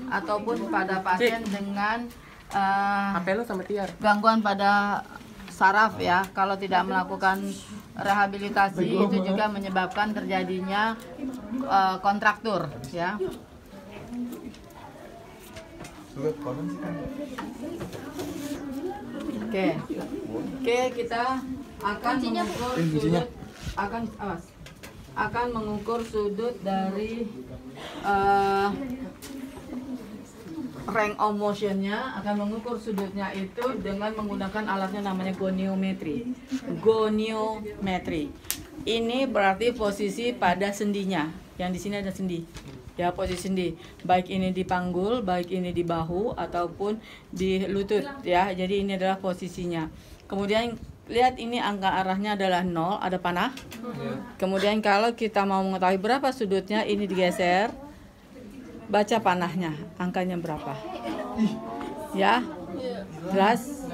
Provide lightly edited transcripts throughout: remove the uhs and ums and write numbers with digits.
ataupun pada pasien dengan gangguan pada saraf ya. Kalau tidak melakukan rehabilitasi itu juga menyebabkan terjadinya kontraktur ya. Oke, kita akan mengukur sudut, akan mengukur sudut dari range of motionnya, akan mengukur sudutnya itu dengan menggunakan alatnya namanya goniometri. Ini berarti posisi pada sendinya. Yang di sini ada sendi. Ya, posisi sendi. Baik ini di panggul, baik ini di bahu ataupun di lutut ya. Jadi ini adalah posisinya. Kemudian lihat ini angka arahnya adalah 0, ada panah. Kemudian kalau kita mau mengetahui berapa sudutnya, ini digeser. Baca panahnya, angkanya berapa? Ya, jelas?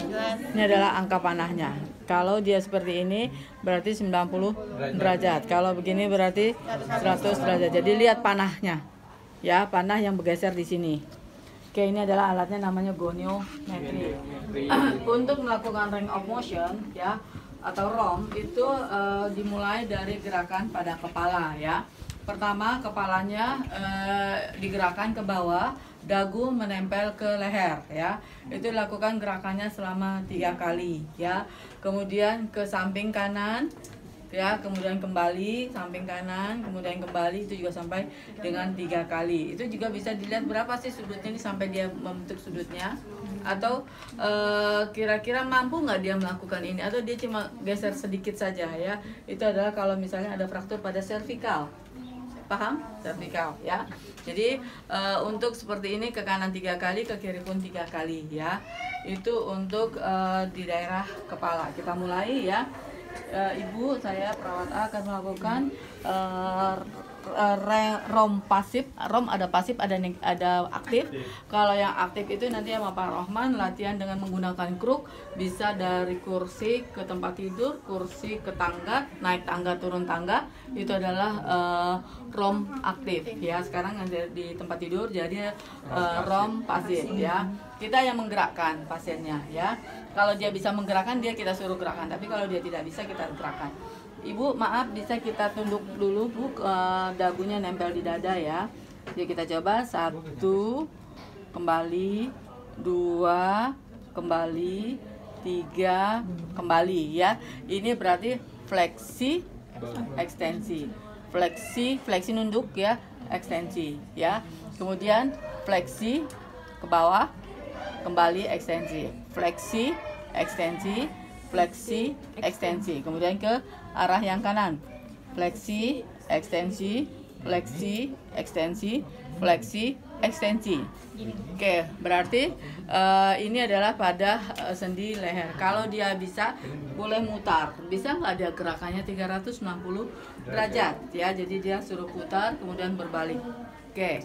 Ini adalah angka panahnya. Kalau dia seperti ini, berarti 90 derajat. Kalau begini berarti 100 derajat. Jadi lihat panahnya. Ya, panah yang bergeser di sini. Oke, ini adalah alatnya namanya goniometri. Untuk melakukan range of motion, ya, atau ROM, itu dimulai dari gerakan pada kepala, ya. Pertama, kepalanya digerakkan ke bawah, dagu menempel ke leher ya. Itu dilakukan gerakannya selama 3 kali ya. Kemudian ke samping kanan ya, kemudian kembali samping kanan, kemudian kembali, itu juga sampai dengan 3 kali. Itu juga bisa dilihat berapa sih sudutnya ini sampai dia membentuk sudutnya, atau kira-kira mampu nggak dia melakukan ini, atau dia cuma geser sedikit saja ya. Itu adalah kalau misalnya ada fraktur pada servikal. Paham? Vertikal ya. Jadi untuk seperti ini ke kanan 3 kali, ke kiri pun 3 kali ya. Itu untuk di daerah kepala. Kita mulai ya. Ibu, saya perawat A akan melakukan ROM pasif. ROM ada pasif, ada aktif. Kalau yang aktif itu nanti sama Pak Rohman latihan dengan menggunakan kruk, bisa dari kursi ke tempat tidur, kursi ke tangga, naik tangga, turun tangga. Itu adalah ROM aktif ya. Sekarang yang di tempat tidur jadi ROM pasif ya. Kita yang menggerakkan pasiennya ya. Kalau dia bisa menggerakkan, dia kita suruh gerakan. Tapi kalau dia tidak bisa, kita gerakan. Ibu, maaf, bisa kita tunduk dulu, Bu, dagunya nempel di dada ya. Jadi kita coba 1, kembali, 2, kembali, 3, kembali ya. Ini berarti fleksi, ekstensi. Fleksi nunduk ya, ekstensi ya. Kemudian fleksi ke bawah, kembali, ekstensi. Fleksi, ekstensi, fleksi, ekstensi. Kemudian ke arah yang kanan, fleksi, ekstensi, fleksi, ekstensi, fleksi, ekstensi. Oke, berarti ini adalah pada sendi leher. Kalau dia bisa, boleh mutar. Bisa nggak dia gerakannya 360 derajat ya. Jadi dia suruh putar, kemudian berbalik. Oke.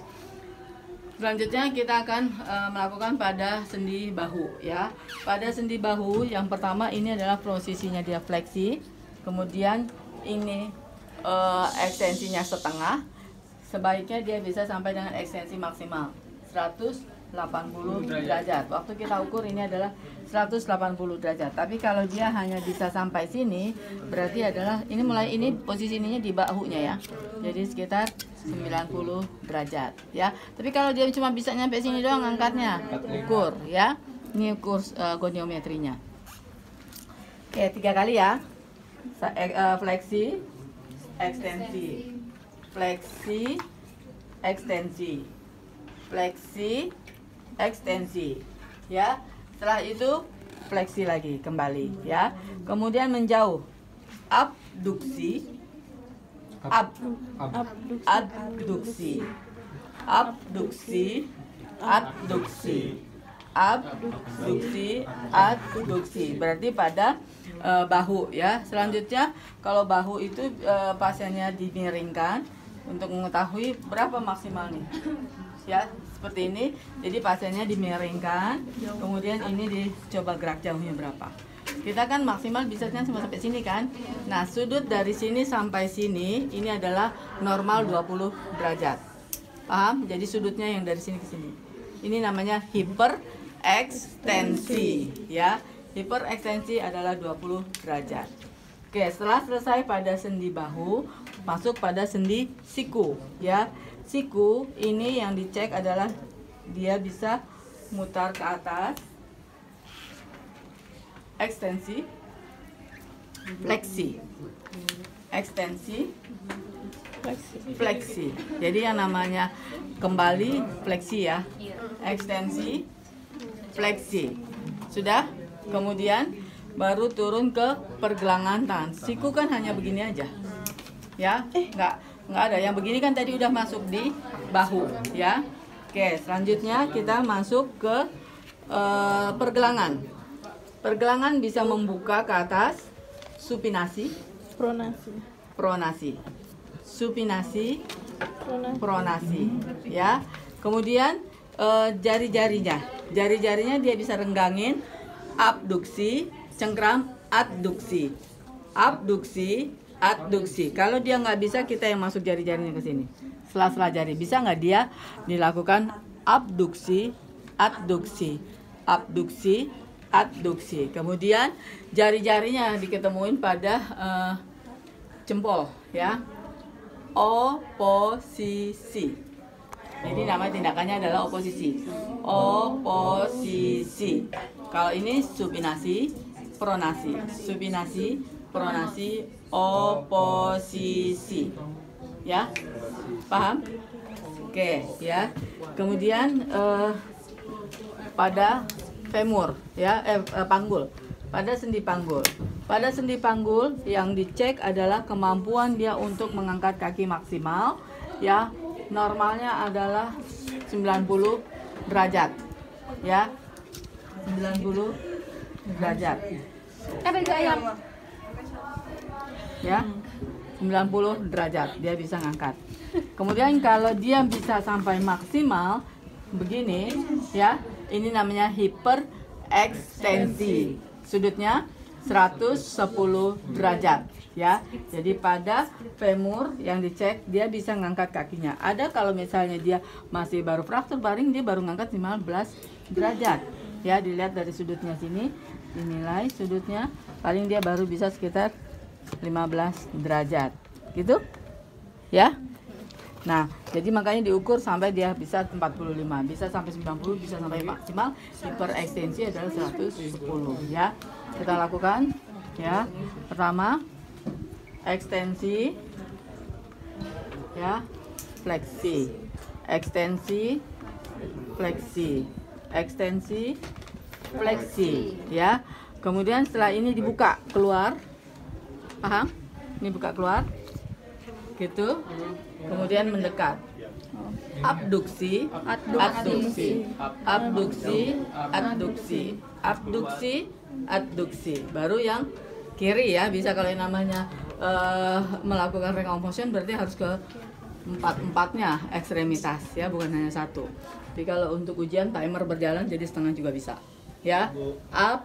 Selanjutnya kita akan melakukan pada sendi bahu ya. Pada sendi bahu yang pertama ini adalah posisinya dia fleksi. Kemudian ini ekstensinya setengah. Sebaiknya dia bisa sampai dengan ekstensi maksimal 180 derajat. Waktu kita ukur ini adalah 180 derajat. Tapi kalau dia hanya bisa sampai sini, berarti adalah ini mulai ini posisinya di bahunya ya. Jadi sekitar 90 derajat ya. Tapi kalau dia cuma bisa nyampe sini doang angkatnya, ukur ya. Ini ukur goniometrinya. Oke, 3 kali ya. Fleksi, ekstensi, fleksi, ekstensi, fleksi, ekstensi ya. Setelah itu fleksi lagi kembali ya. Kemudian menjauh, abduksi, abduksi, abduksi, abduksi, abduksi, abduksi. Berarti pada bahu ya. Selanjutnya kalau bahu itu pasiennya dimiringkan untuk mengetahui berapa maksimal nih ya, seperti ini. Jadi pasiennya dimiringkan, kemudian ini dicoba gerak jauhnya berapa. Kita kan maksimal bisa kan sampai sini kan. Nah, sudut dari sini sampai sini ini adalah normal 20 derajat. Paham? Jadi sudutnya yang dari sini ke sini. Ini namanya hiperekstensi, ya. Hiperekstensi adalah 20 derajat. Oke, setelah selesai pada sendi bahu, masuk pada sendi siku, ya. Siku ini yang dicek adalah dia bisa mutar ke atas, ekstensi, fleksi, ekstensi, fleksi. Jadi yang namanya kembali fleksi ya, ekstensi, fleksi. Sudah? Kemudian baru turun ke pergelangan tangan. Siku kan hanya begini aja, ya? Nggak ada. Yang begini kan tadi udah masuk di bahu, ya. Oke, selanjutnya kita masuk ke pergelangan. Pergelangan bisa membuka ke atas, supinasi, pronasi, supinasi, pronasi, ya. Kemudian jari-jarinya dia bisa renggangin, abduksi, cengkram, adduksi, abduksi, adduksi. Kalau dia nggak bisa, kita yang masuk jari-jarinya ke sini, sela-sela jari. Bisa nggak dia dilakukan abduksi, adduksi, abduksi, adduksi. Kemudian jari-jarinya diketemuin pada jempol, ya. Oposisi. Jadi nama tindakannya adalah oposisi. Oposisi. Kalau ini supinasi, pronasi, supinasi, pronasi, oposisi. Ya, paham? Oke, ya. Kemudian pada femur, ya, panggul. Pada sendi panggul. Pada sendi panggul yang dicek adalah kemampuan dia untuk mengangkat kaki maksimal, ya. Normalnya adalah 90 derajat, ya, 90 derajat, ya, 90 derajat dia bisa ngangkat. Kemudian kalau dia bisa sampai maksimal begini, ya, ini namanya hiperekstensi. Sudutnya 110 derajat, ya. Jadi pada femur yang dicek dia bisa ngangkat kakinya. Ada kalau misalnya dia masih baru fraktur baring, dia baru ngangkat 15 derajat. Ya, dilihat dari sudutnya sini, dinilai sudutnya paling dia baru bisa sekitar 15 derajat. Gitu? Ya. Nah, jadi makanya diukur sampai dia bisa 45, bisa sampai 90, bisa sampai maksimal. Hiperekstensi adalah 110, ya. Kita lakukan, ya. Pertama, ekstensi, ya, fleksi, ekstensi, fleksi, ekstensi, fleksi, ya. Kemudian setelah ini dibuka keluar, paham? Ini buka keluar, gitu. Kemudian mendekat, abduksi, adduksi, abduksi, adduksi, abduksi, adduksi. Baru yang kiri, ya. Bisa kalau yang namanya melakukan range of motion berarti harus ke empatnya ekstremitas, ya, bukan hanya satu. Jadi kalau untuk ujian timer berjalan jadi setengah juga bisa, ya. Up,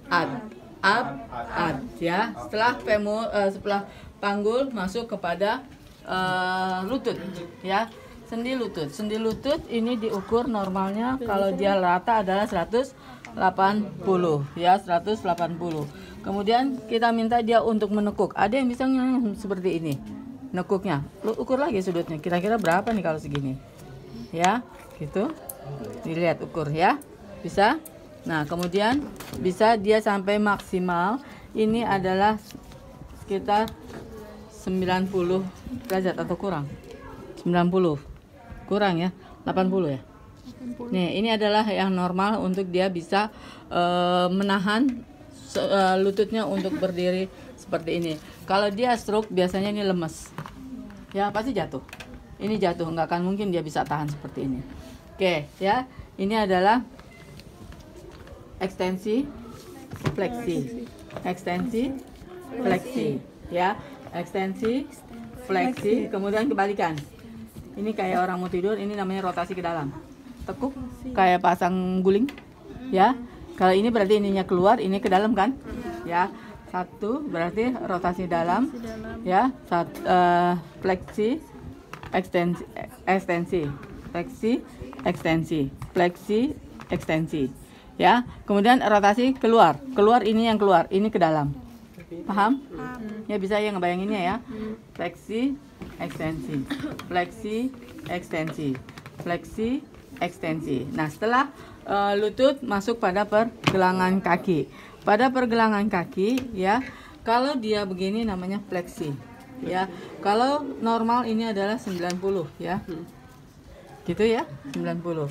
ad, ya. Setelah femur, setelah panggul masuk kepada lutut, ya. Sendi lutut. Sendi lutut ini diukur normalnya kalau dia rata adalah 180, ya, 180. Kemudian kita minta dia untuk menekuk. Ada yang bisa seperti ini, nekuknya. Lu ukur lagi sudutnya. Kira-kira berapa nih kalau segini? Ya, gitu. Dilihat ukur, ya. Bisa. Nah, kemudian bisa dia sampai maksimal. Ini adalah sekitar 90 derajat atau kurang. 90. Kurang, ya. 80, ya. Nih, ini adalah yang normal untuk dia bisa menahan lututnya untuk berdiri seperti ini. Kalau dia stroke biasanya ini lemes, ya, pasti jatuh. Ini jatuh, nggak akan mungkin dia bisa tahan seperti ini. Oke, ya. Ini adalah ekstensi, fleksi, ekstensi, fleksi, ya, ekstensi, fleksi. Kemudian kebalikan. Ini kayak orang mau tidur, ini namanya rotasi ke dalam. Tekuk kayak pasang guling, ya. Kalau ini berarti ininya keluar, ini ke dalam kan, ya. Satu berarti rotasi dalam, ya. Fleksi, ekstensi, ekstensi, fleksi, ekstensi, fleksi, ekstensi. Ya, kemudian rotasi keluar, keluar ini yang keluar, ini ke dalam. Paham? Ya bisa ya ngebayanginnya ya. Fleksi, ekstensi, fleksi, ekstensi, fleksi, ekstensi. Nah, setelah lutut masuk pada pergelangan kaki. Pada pergelangan kaki ya, kalau dia begini namanya fleksi. Ya, kalau normal ini adalah 90 ya. Gitu ya, 90.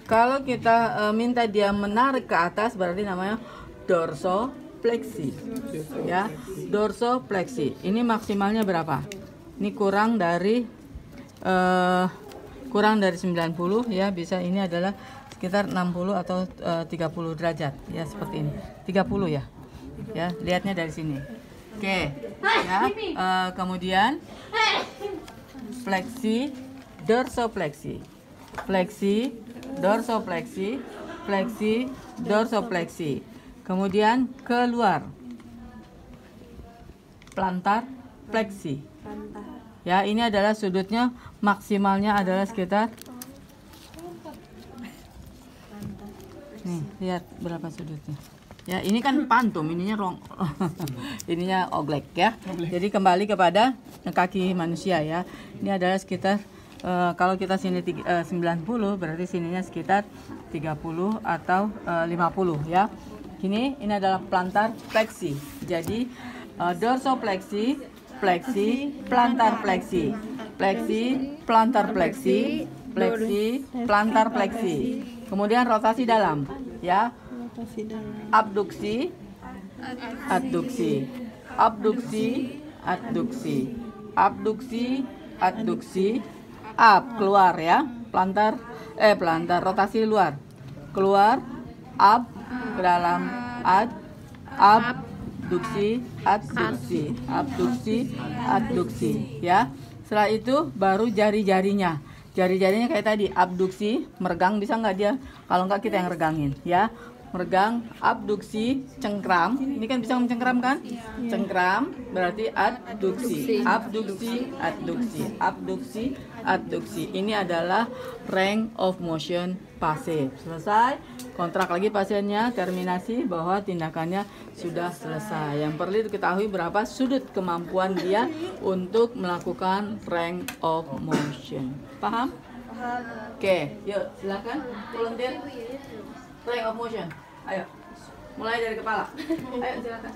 Kalau kita minta dia menarik ke atas berarti namanya dorsofleksi. Ya, dorsofleksi. Ini maksimalnya berapa? Ini kurang dari 90 ya, bisa ini adalah sekitar 60 atau 30 derajat ya, seperti ini. 30 ya. Ya, lihatnya dari sini. Oke. Ya, kemudian fleksi, dorsofleksi, fleksi, dorsofleksi, fleksi, dorsofleksi. Kemudian keluar, plantar fleksi. Ya, ini adalah sudutnya maksimalnya adalah sekitar. Nih, lihat berapa sudutnya. Ya, ini kan pantum, ininya ininya oglek ya. Jadi kembali kepada kaki manusia ya. Ini adalah sekitar kalau kita sini 90 berarti sininya sekitar 30 atau 50 ya. Ini adalah plantar fleksi. Jadi dorsofleksi, fleksi, plantar fleksi, fleksi, plantar fleksi, fleksi, plantar fleksi. Kemudian rotasi dalam ya. Abduksi, adduksi, abduksi, adduksi, abduksi, adduksi, up keluar ya, plantar rotasi luar, keluar, up ke dalam, abduksi, adduksi, abduksi, adduksi ya. Setelah itu baru jari-jarinya. Jari-jarinya kayak tadi, abduksi, meregang bisa nggak dia? Kalau nggak kita yang regangin ya. Meregang, abduksi, cengkram. Ini kan bisa mencengkram kan? Cengkram berarti adduksi, abduksi, adduksi, abduksi, adduksi. Ini adalah range of motion pasif. Selesai. Kontrak lagi pasiennya, terminasi bahwa tindakannya sudah selesai. Yang perlu diketahui berapa sudut kemampuan dia untuk melakukan range of motion. Paham? Paham. Oke, yuk silakan volunteer. Range of motion. Ayo. Mulai dari kepala. Ayo silakan.